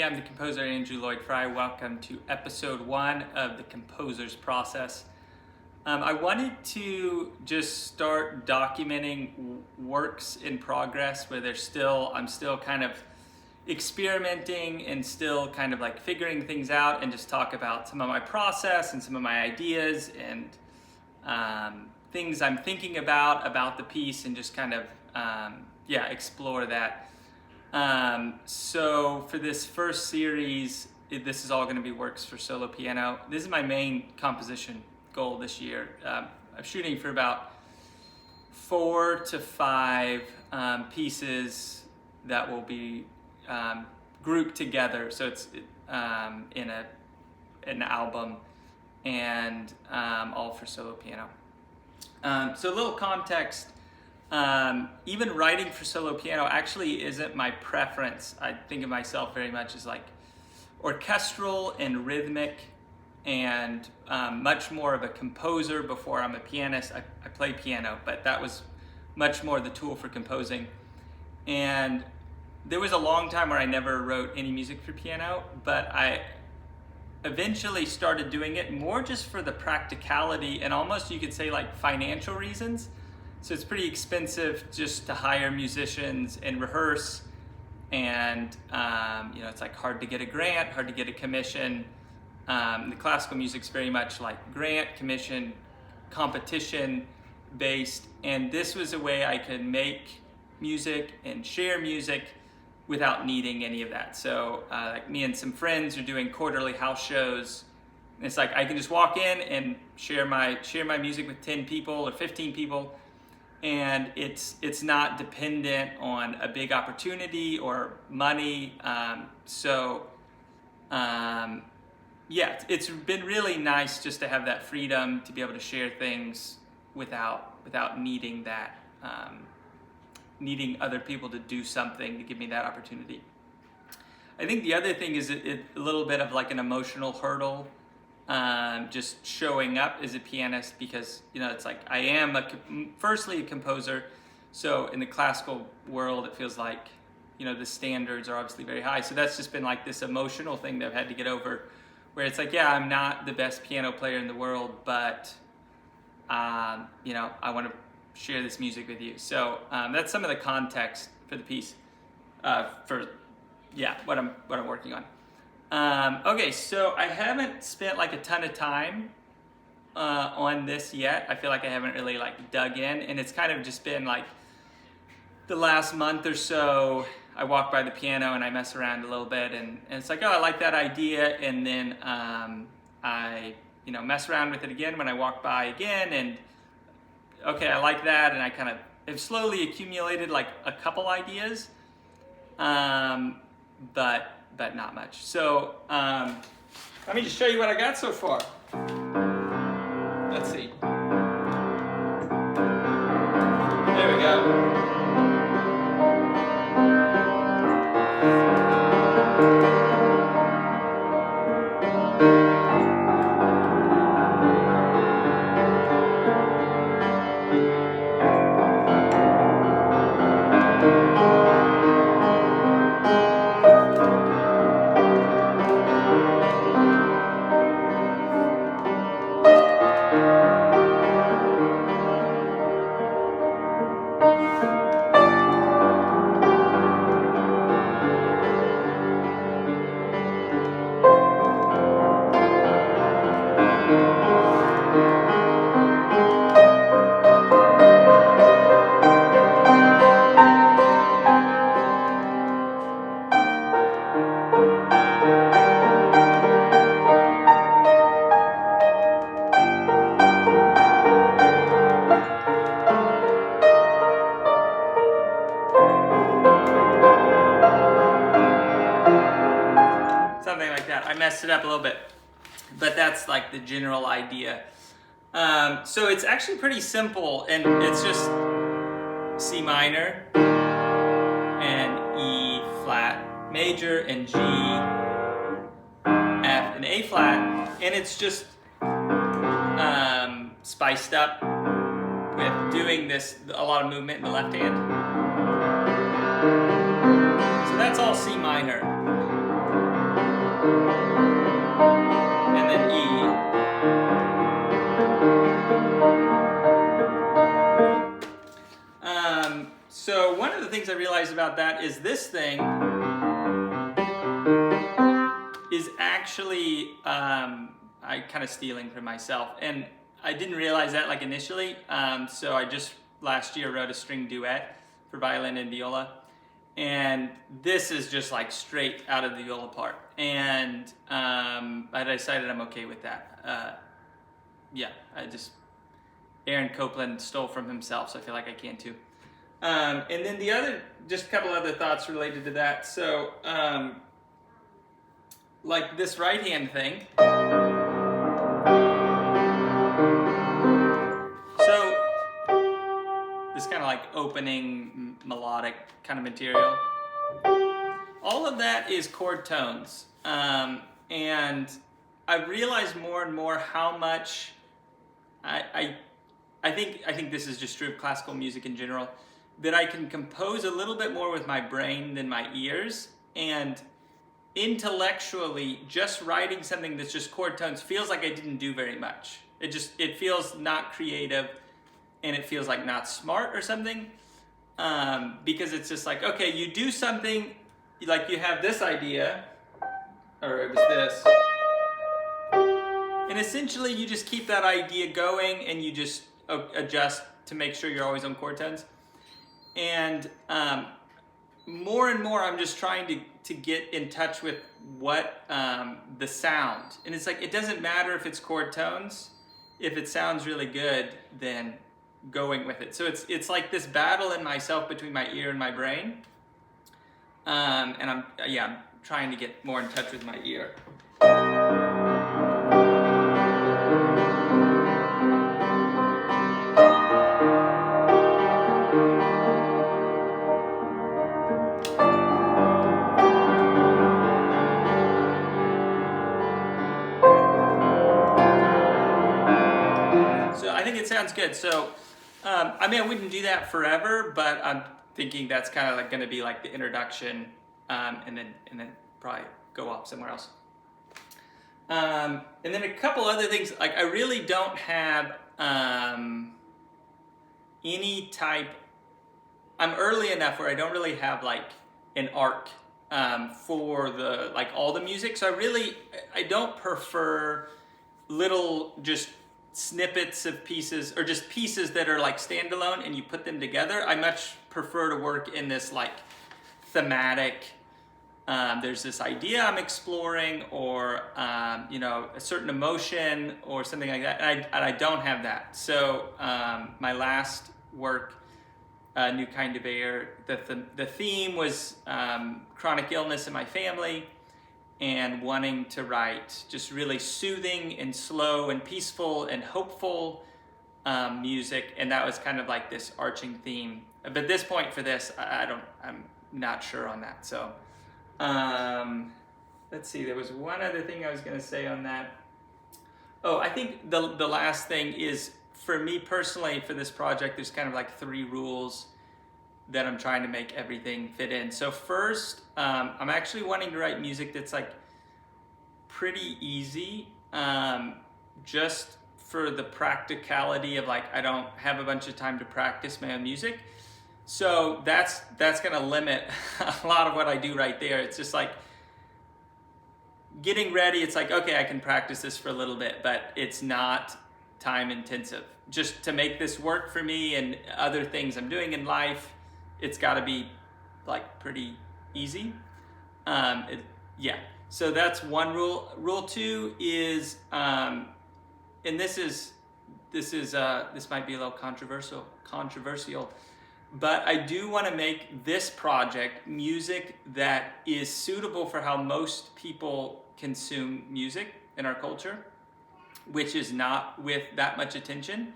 Hey, I'm the composer Andrew Lloyd Fry. Welcome to episode 1 of the Composer's Process. I wanted to just start documenting works in progress where I'm still kind of experimenting and still kind of like figuring things out, and just talk about some of my process and some of my ideas and things I'm thinking about the piece, and just kind of explore that. So for this first series, this is all going to be works for solo piano. This is my main composition goal this year. I'm shooting for about 4 to 5 pieces that will be grouped together. So it's in an album, and all for solo piano. So a little context. Even writing for solo piano actually isn't my preference. I think of myself very much as like orchestral and rhythmic, and much more of a composer before I'm a pianist. I play piano, but that was much more the tool for composing. And there was a long time where I never wrote any music for piano, but I eventually started doing it more just for the practicality and almost, you could say, like financial reasons. So it's pretty expensive just to hire musicians and rehearse, and it's like hard to get a grant, hard to get a commission. The classical music's very much like grant, commission, competition based, and this was a way I could make music and share music without needing any of that. So like me and some friends are doing quarterly house shows. It's like I can just walk in and share my music with 10 people or 15 people. And it's not dependent on a big opportunity or money. It's been really nice just to have that freedom to be able to share things without needing that, needing other people to do something to give me that opportunity. I think the other thing is a little bit of like an emotional hurdle. Just showing up as a pianist, because it's like I am firstly a composer, so in the classical world it feels like the standards are obviously very high, so that's just been like this emotional thing that I've had to get over, where it's like, I'm not the best piano player in the world, but I want to share this music with you. So that's some of the context for the piece, what I'm working on. Okay, so I haven't spent like a ton of time on this yet. I feel like I haven't really like dug in, and it's kind of just been like the last month or so. I walk by the piano and I mess around a little bit, and it's like, I like that idea, and then I mess around with it again when I walk by again, and okay, I like that, and I kind of have slowly accumulated like a couple ideas, but not much. So let me just show you what I got so far. Let's see. There we go. Something like that. I messed it up a little bit, but that's like the general idea. So it's actually pretty simple, and it's just C minor and E flat major and G, F and A flat, and it's just spiced up with doing this, a lot of movement in the left hand. So that's all C minor. realized about that is this thing is actually I kind of stealing from myself, and I didn't realize that like initially. So I just last year wrote a string duet for violin and viola, and this is just like straight out of the viola part, and I decided I'm okay with that. Yeah, Aaron Copland stole from himself, so I feel like I can too. And then just a couple other thoughts related to that. So, like this right hand thing. So, this kind of like opening melodic kind of material. All of that is chord tones. And I've realized more and more how much I think this is just true of classical music in general, that I can compose a little bit more with my brain than my ears, and intellectually just writing something that's just chord tones feels like I didn't do very much. It feels not creative, and it feels like not smart or something, because it's just like, okay, you do something, like you have this idea, or it was this, and essentially you just keep that idea going and you just adjust to make sure you're always on chord tones. And more and more I'm just trying to get in touch with what the sound, and it's like it doesn't matter if it's chord tones, if it sounds really good, then going with it. So it's like this battle in myself between my ear and my brain, and I'm trying to get more in touch with my ear. I think it sounds good. So, I mean, I wouldn't do that forever, but I'm thinking that's kind of like going to be like the introduction, and then probably go off somewhere else. And then a couple other things, like I really don't have any type. I'm early enough where I don't really have like an arc for the like all the music. So I don't prefer little just snippets of pieces, or just pieces that are like standalone and you put them together. I much prefer to work in this like thematic, there's this idea I'm exploring, or a certain emotion or something like that, and I don't have that. So my last work, New Kind of Air, the theme was chronic illness in my family, and wanting to write just really soothing and slow and peaceful and hopeful music, and that was kind of like this arching theme. But at this point for this, I'm not sure on that. So let's see, there was one other thing I was going to say on that. Oh, I think the last thing is, for me personally, for this project, there's kind of like 3 rules that I'm trying to make everything fit in. So first, I'm actually wanting to write music that's like pretty easy, just for the practicality of like, I don't have a bunch of time to practice my own music. So that's gonna limit a lot of what I do right there. It's just like getting ready. It's like, okay, I can practice this for a little bit, but it's not time intensive. Just to make this work for me and other things I'm doing in life, it's got to be like pretty easy. So that's one rule. Rule 2 is, and this might be a little controversial, but I do want to make this project music that is suitable for how most people consume music in our culture, which is not with that much attention.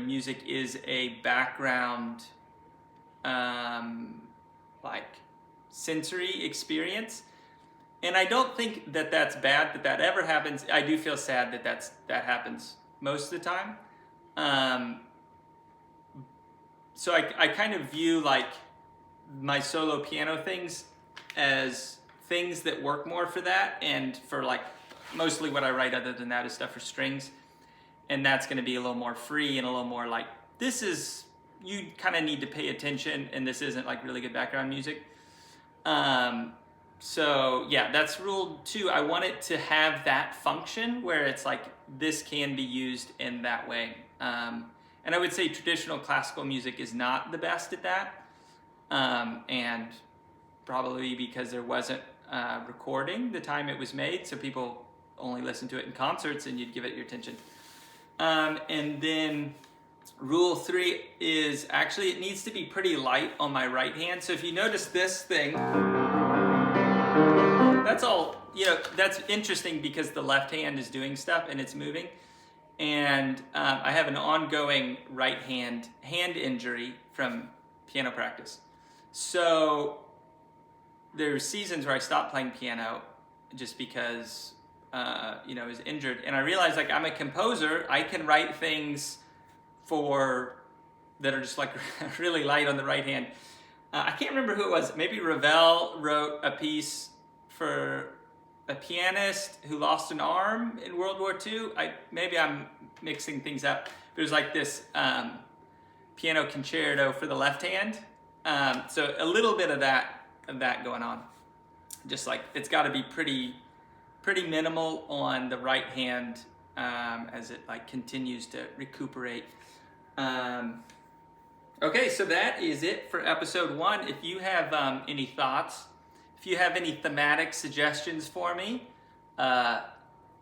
Music is a background, like sensory experience, and I don't think that that's bad that ever happens. I do feel sad that happens most of the time. So I kind of view like my solo piano things as things that work more for that, and for like mostly what I write other than that is stuff for strings. And that's going to be a little more free and a little more like, this is you kind of need to pay attention, and this isn't like really good background music. So yeah, that's rule 2. I want it to have that function where it's like this can be used in that way. And I would say traditional classical music is not the best at that, and probably because there wasn't recording the time it was made, so people only listen to it in concerts and you'd give it your attention. And then rule 3 is actually it needs to be pretty light on my right hand. So if you notice this thing, that's all, that's interesting because the left hand is doing stuff and it's moving. And I have an ongoing right hand injury from piano practice. So there's seasons where I stopped playing piano just because, I was injured. And I realized like I'm a composer, I can write things that are just like really light on the right hand. I can't remember who it was. Maybe Ravel wrote a piece for a pianist who lost an arm in World War II. Maybe I'm mixing things up. There's like this piano concerto for the left hand. So a little bit of that going on. Just like it's got to be pretty minimal on the right hand as it like continues to recuperate. Okay, so that is it for episode 1. If you have any thoughts, if you have any thematic suggestions for me,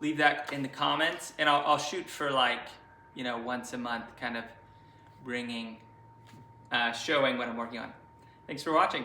leave that in the comments, and I'll shoot for like, once a month, kind of showing what I'm working on. Thanks for watching.